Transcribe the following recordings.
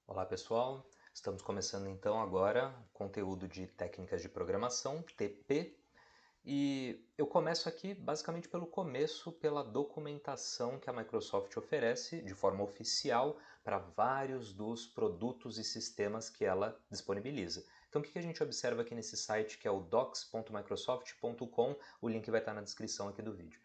Olá pessoal, estamos começando então agora conteúdo de técnicas de programação, TP, e eu começo aqui basicamente pelo começo, pela documentação que a Microsoft oferece de forma oficial para vários dos produtos e sistemas que ela disponibiliza. Então o que a gente observa aqui nesse site que é o docs.microsoft.com, o link vai estar na descrição aqui do vídeo.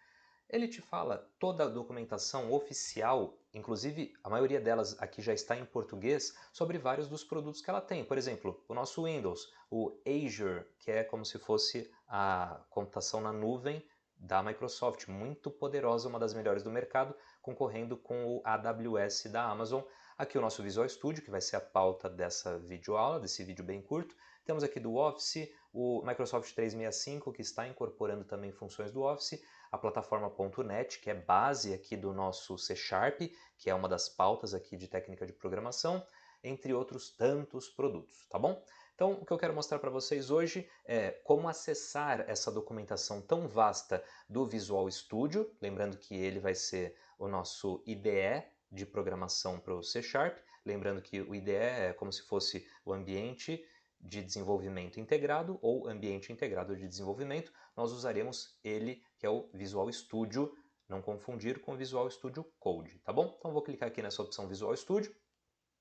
Ele te fala toda a documentação oficial, inclusive a maioria delas aqui já está em português, sobre vários dos produtos que ela tem. Por exemplo, o nosso Windows, o Azure, que é como se fosse a computação na nuvem da Microsoft, muito poderosa, uma das melhores do mercado, concorrendo com o AWS da Amazon. Aqui o nosso Visual Studio, que vai ser a pauta dessa videoaula, desse vídeo bem curto. Temos aqui do Office, o Microsoft 365, que está incorporando também funções do Office, a plataforma .NET, que é base aqui do nosso C Sharp, que é uma das pautas aqui de técnica de programação, entre outros tantos produtos, tá bom? Então, o que eu quero mostrar para vocês hoje é como acessar essa documentação tão vasta do Visual Studio, lembrando que ele vai ser o nosso IDE de programação para o C Sharp, lembrando que o IDE é como se fosse o ambiente de desenvolvimento integrado ou ambiente integrado de desenvolvimento, nós usaremos ele, que é o Visual Studio, não confundir com o Visual Studio Code, tá bom? Então vou clicar aqui nessa opção Visual Studio,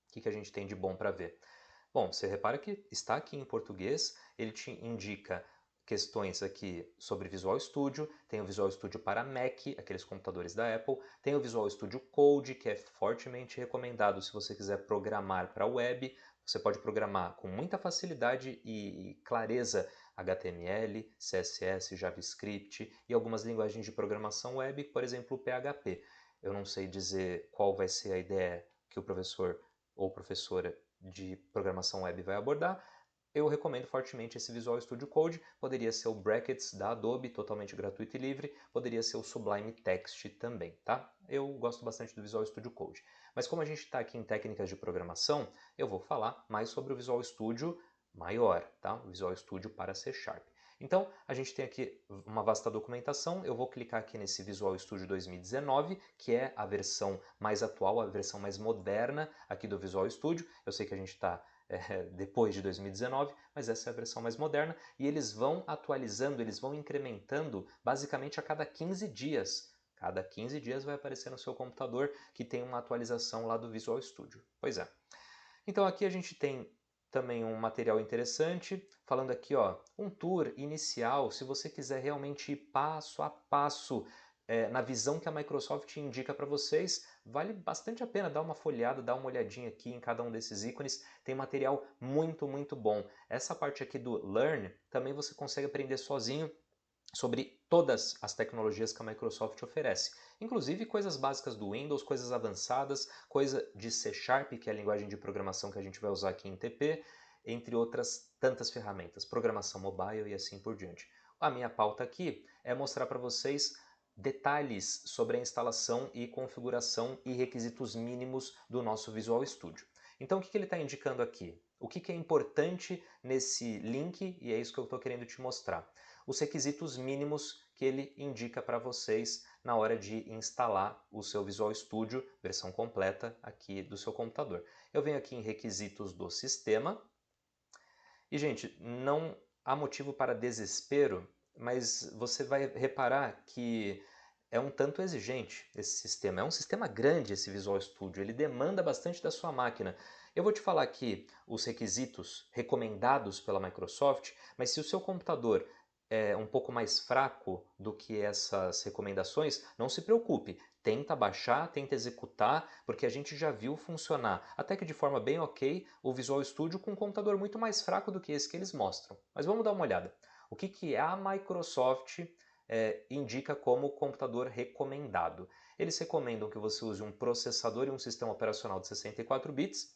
o que a gente tem de bom para ver? Bom, você repara que está aqui em português, ele te indica questões aqui sobre Visual Studio, tem o Visual Studio para Mac, aqueles computadores da Apple, tem o Visual Studio Code, que é fortemente recomendado se você quiser programar para web. Você pode programar com muita facilidade e clareza HTML, CSS, JavaScript e algumas linguagens de programação web, por exemplo, o PHP. Eu não sei dizer qual vai ser a ideia que o professor ou professora de programação web vai abordar. Eu recomendo fortemente esse Visual Studio Code, poderia ser o Brackets da Adobe, totalmente gratuito e livre, poderia ser o Sublime Text também, tá? Eu gosto bastante do Visual Studio Code. Mas como a gente está aqui em técnicas de programação, eu vou falar mais sobre o Visual Studio maior, tá? O Visual Studio para C Sharp. Então, a gente tem aqui uma vasta documentação, eu vou clicar aqui nesse Visual Studio 2019, que é a versão mais atual, a versão mais moderna aqui do Visual Studio. Eu sei que a gente está depois de 2019, mas essa é a versão mais moderna, e eles vão atualizando, eles vão incrementando basicamente a cada 15 dias. Cada 15 dias vai aparecer no seu computador que tem uma atualização lá do Visual Studio. Pois é. Então aqui a gente tem também um material interessante, falando aqui, ó, um tour inicial, se você quiser realmente ir passo a passo na visão que a Microsoft indica para vocês, vale bastante a pena dar uma folheada, dar uma olhadinha aqui em cada um desses ícones, tem material muito, muito bom. Essa parte aqui do Learn, também você consegue aprender sozinho, sobre todas as tecnologias que a Microsoft oferece, inclusive coisas básicas do Windows, coisas avançadas, coisa de C Sharp, que é a linguagem de programação que a gente vai usar aqui em TP, entre outras tantas ferramentas, programação mobile e assim por diante. A minha pauta aqui é mostrar para vocês detalhes sobre a instalação e configuração e requisitos mínimos do nosso Visual Studio. Então o que ele está indicando aqui? O que é importante nesse link, e é isso que eu estou querendo te mostrar. Os requisitos mínimos que ele indica para vocês na hora de instalar o seu Visual Studio, versão completa aqui do seu computador. Eu venho aqui em requisitos do sistema e, gente, não há motivo para desespero, mas você vai reparar que é um tanto exigente esse sistema. É um sistema grande esse Visual Studio, ele demanda bastante da sua máquina. Eu vou te falar aqui os requisitos recomendados pela Microsoft, mas se o seu computador é um pouco mais fraco do que essas recomendações, não se preocupe. Tenta baixar, tenta executar, porque a gente já viu funcionar, até que de forma bem ok, o Visual Studio com um computador muito mais fraco do que esse que eles mostram. Mas vamos dar uma olhada. O que a Microsoft indica como computador recomendado? Eles recomendam que você use um processador e um sistema operacional de 64 bits.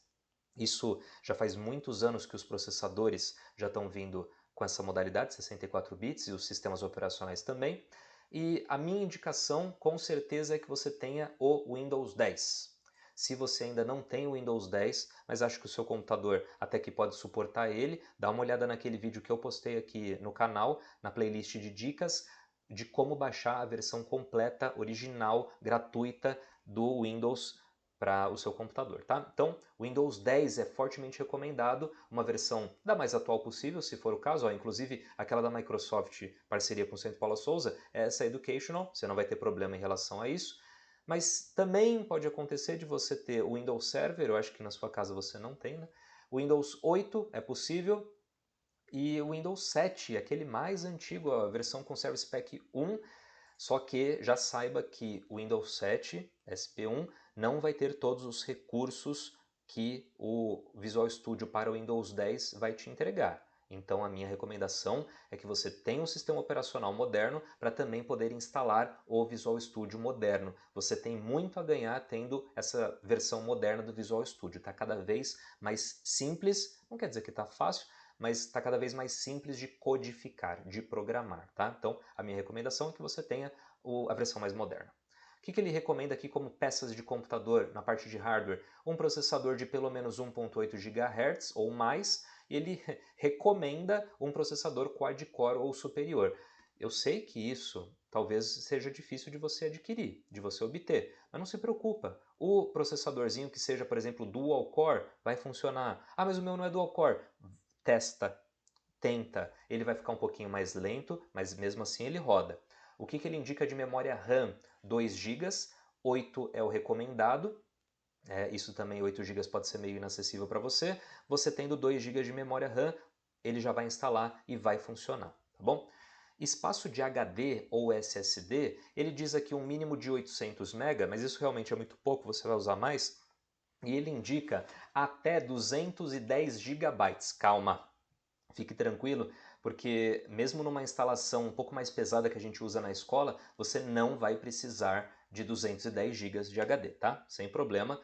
Isso já faz muitos anos que os processadores já estão vindo com essa modalidade, 64 bits, e os sistemas operacionais também. E a minha indicação, com certeza, é que você tenha o Windows 10. Se você ainda não tem o Windows 10, mas acha que o seu computador até que pode suportar ele, dá uma olhada naquele vídeo que eu postei aqui no canal, na playlist de dicas, de como baixar a versão completa, original, gratuita do Windows para o seu computador, tá? Então, o Windows 10 é fortemente recomendado, uma versão da mais atual possível, se for o caso, ó, inclusive aquela da Microsoft, parceria com o Centro Paula Souza, essa é Educational, você não vai ter problema em relação a isso, mas também pode acontecer de você ter o Windows Server, eu acho que na sua casa você não tem, né? O Windows 8 é possível, e o Windows 7, aquele mais antigo, a versão com Service Pack 1, só que já saiba que o Windows 7 SP1 não vai ter todos os recursos que o Visual Studio para o Windows 10 vai te entregar. Então a minha recomendação é que você tenha um sistema operacional moderno para também poder instalar o Visual Studio moderno. Você tem muito a ganhar tendo essa versão moderna do Visual Studio. Está cada vez mais simples, não quer dizer que está fácil, mas está cada vez mais simples de codificar, de programar, tá? Então, a minha recomendação é que você tenha a versão mais moderna. O que ele recomenda aqui como peças de computador na parte de hardware? Um processador de pelo menos 1.8 GHz ou mais, e ele recomenda um processador quad-core ou superior. Eu sei que isso talvez seja difícil de você adquirir, de você obter, mas não se preocupa. O processadorzinho que seja, por exemplo, dual-core vai funcionar. Ah, mas o meu não é dual-core. Testa, tenta, ele vai ficar um pouquinho mais lento, mas mesmo assim ele roda. O que ele indica de memória RAM? 2 GB, 8 é o recomendado, isso também 8 GB pode ser meio inacessível para você. Você tendo 2 GB de memória RAM, ele já vai instalar e vai funcionar, tá bom? Espaço de HD ou SSD, ele diz aqui um mínimo de 800 MB, mas isso realmente é muito pouco, você vai usar mais. E ele indica até 210 GB. Calma, fique tranquilo, porque mesmo numa instalação um pouco mais pesada que a gente usa na escola, você não vai precisar de 210 GB de HD, tá? Sem problema.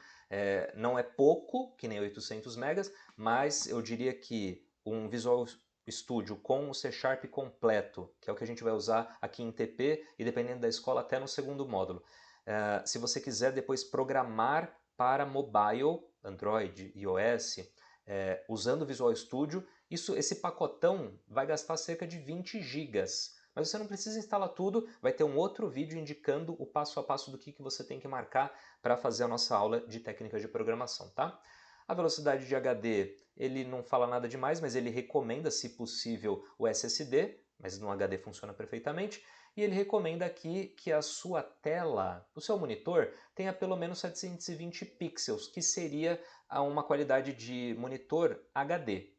Não é pouco, que nem 800 megas, mas eu diria que um Visual Studio com o C Sharp completo, que é o que a gente vai usar aqui em TP e dependendo da escola até no segundo módulo. Se você quiser depois programar para mobile, Android, iOS, usando o Visual Studio, esse pacotão vai gastar cerca de 20 gigas. Mas você não precisa instalar tudo, vai ter um outro vídeo indicando o passo a passo do que você tem que marcar para fazer a nossa aula de técnicas de programação, tá? A velocidade de HD, ele não fala nada demais, mas ele recomenda, se possível, o SSD, mas no HD funciona perfeitamente. E ele recomenda aqui que a sua tela, o seu monitor, tenha pelo menos 720 pixels, que seria uma qualidade de monitor HD.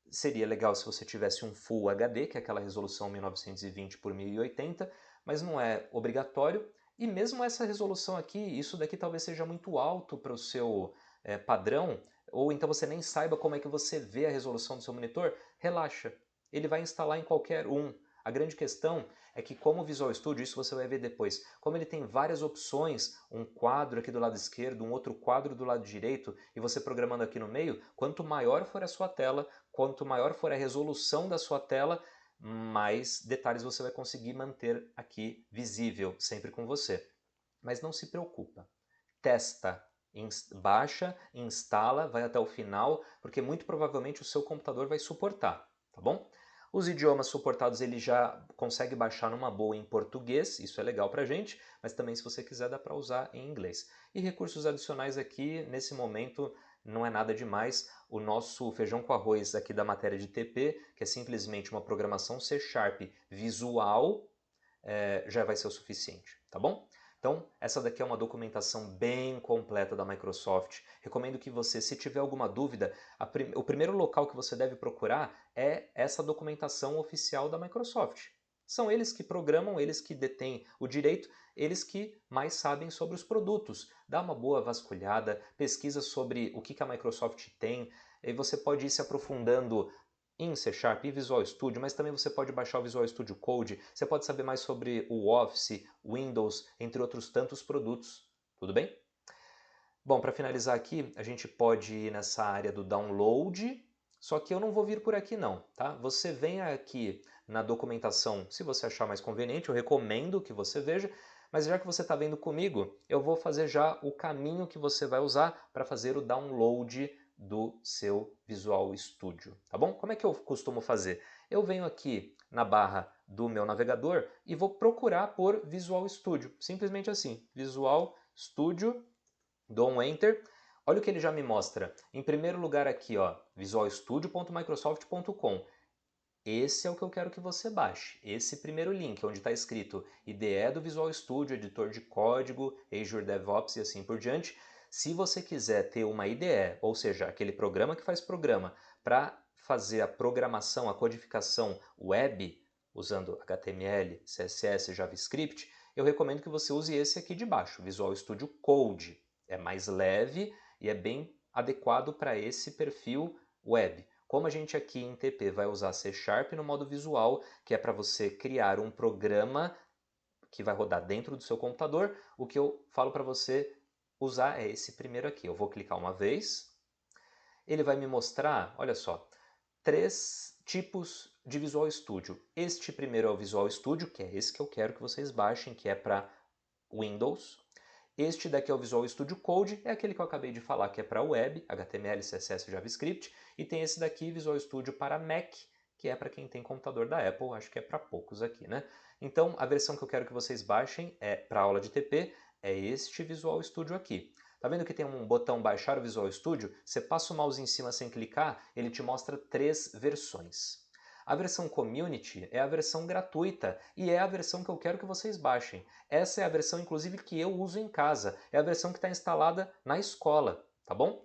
Seria legal se você tivesse um Full HD, que é aquela resolução 1920 por 1080, mas não é obrigatório. E mesmo essa resolução aqui, isso daqui talvez seja muito alto para o seu padrão, ou então você nem saiba como é que você vê a resolução do seu monitor, relaxa, ele vai instalar em qualquer um. A grande questão é que como o Visual Studio, isso você vai ver depois, como ele tem várias opções, um quadro aqui do lado esquerdo, um outro quadro do lado direito, e você programando aqui no meio, quanto maior for a sua tela, quanto maior for a resolução da sua tela, mais detalhes você vai conseguir manter aqui visível, sempre com você. Mas não se preocupa, testa, baixa, instala, vai até o final, porque muito provavelmente o seu computador vai suportar, tá bom? Os idiomas suportados ele já consegue baixar numa boa em português, isso é legal pra gente, mas também se você quiser dá para usar em inglês. E recursos adicionais aqui, nesse momento, não é nada demais. O nosso feijão com arroz aqui da matéria de TP, que é simplesmente uma programação C Sharp visual, já vai ser o suficiente, tá bom? Então, essa daqui é uma documentação bem completa da Microsoft. Recomendo que você, se tiver alguma dúvida, o primeiro local que você deve procurar é essa documentação oficial da Microsoft. São eles que programam, eles que detêm o direito, eles que mais sabem sobre os produtos. Dá uma boa vasculhada, pesquisa sobre o que a Microsoft tem, e você pode ir se aprofundando em C Sharp e Visual Studio, mas também você pode baixar o Visual Studio Code, você pode saber mais sobre o Office, Windows, entre outros tantos produtos. Tudo bem? Bom, para finalizar aqui, a gente pode ir nessa área do download, só que eu não vou vir por aqui não, tá? Você vem aqui na documentação, se você achar mais conveniente, eu recomendo que você veja, mas já que você está vendo comigo, eu vou fazer já o caminho que você vai usar para fazer o download do seu Visual Studio, tá bom? Como é que eu costumo fazer? Eu venho aqui na barra do meu navegador e vou procurar por Visual Studio, simplesmente assim, Visual Studio, Dou um Enter. Olha o que ele já me mostra. Em primeiro lugar aqui, ó, visualstudio.microsoft.com. Esse é o que eu quero que você baixe. Esse primeiro link, onde está escrito IDE do Visual Studio, editor de código, Azure DevOps e assim por diante. Se você quiser ter uma IDE, ou seja, aquele programa que faz programa, para fazer a programação, a codificação web, usando HTML, CSS, JavaScript, eu recomendo que você use esse aqui de baixo, Visual Studio Code. É mais leve e é bem adequado para esse perfil web. Como a gente aqui em TP vai usar C# no modo visual, que é para você criar um programa que vai rodar dentro do seu computador, o que eu falo para você usar é esse primeiro aqui. Eu vou clicar uma vez, ele vai me mostrar, olha só, 3 tipos de Visual Studio. Este primeiro é o Visual Studio, que é esse que eu quero que vocês baixem, que é para Windows. Este daqui é o Visual Studio Code, é aquele que eu acabei de falar que é para web, HTML, CSS, JavaScript, e tem esse daqui, Visual Studio para Mac, que é para quem tem computador da Apple, acho que é para poucos aqui, né? Então, a versão que eu quero que vocês baixem para aula de TP é este Visual Studio aqui. Tá vendo que tem um botão baixar o Visual Studio? Você passa o mouse em cima sem clicar, ele te mostra 3 versões. A versão Community é a versão gratuita e é a versão que eu quero que vocês baixem. Essa é a versão, inclusive, que eu uso em casa. É a versão que está instalada na escola, tá bom?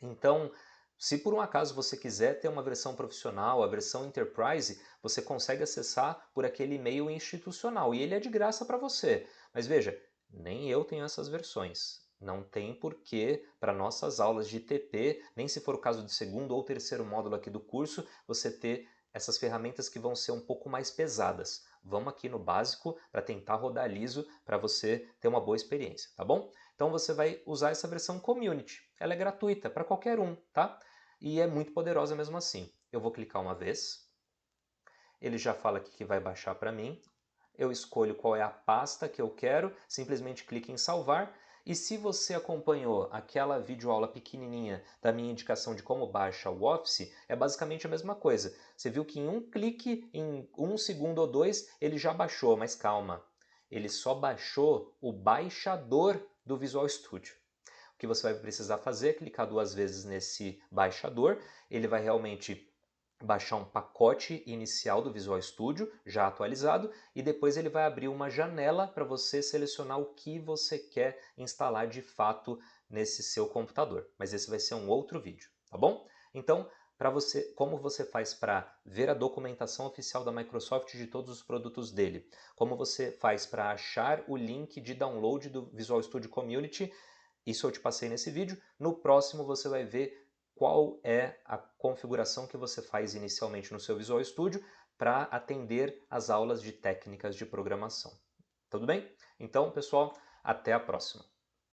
Então, se por um acaso você quiser ter uma versão profissional, a versão Enterprise, você consegue acessar por aquele e-mail institucional e ele é de graça para você. Mas veja, nem eu tenho essas versões. Não tem porquê para nossas aulas de TP, nem se for o caso do segundo ou terceiro módulo aqui do curso, você ter essas ferramentas que vão ser um pouco mais pesadas. Vamos aqui no básico para tentar rodar liso para você ter uma boa experiência, tá bom? Então você vai usar essa versão Community. Ela é gratuita para qualquer um, tá? E é muito poderosa mesmo assim. Eu vou clicar uma vez, ele já fala aqui que vai baixar para mim. Eu escolho qual é a pasta que eu quero, simplesmente clique em salvar. E se você acompanhou aquela videoaula pequenininha da minha indicação de como baixa o Office, é basicamente a mesma coisa. Você viu que em um clique, em 1 segundo ou 2, ele já baixou, mas calma. Ele só baixou o baixador do Visual Studio. O que você vai precisar fazer é clicar 2 vezes nesse baixador, ele vai realmente baixar um pacote inicial do Visual Studio, já atualizado, e depois ele vai abrir uma janela para você selecionar o que você quer instalar de fato nesse seu computador. Mas esse vai ser um outro vídeo, tá bom? Então, como você faz para ver a documentação oficial da Microsoft de todos os produtos dele, como você faz para achar o link de download do Visual Studio Community, isso eu te passei nesse vídeo. No próximo você vai ver qual é a configuração que você faz inicialmente no seu Visual Studio para atender às aulas de técnicas de programação. Tudo bem? Então, pessoal, até a próxima.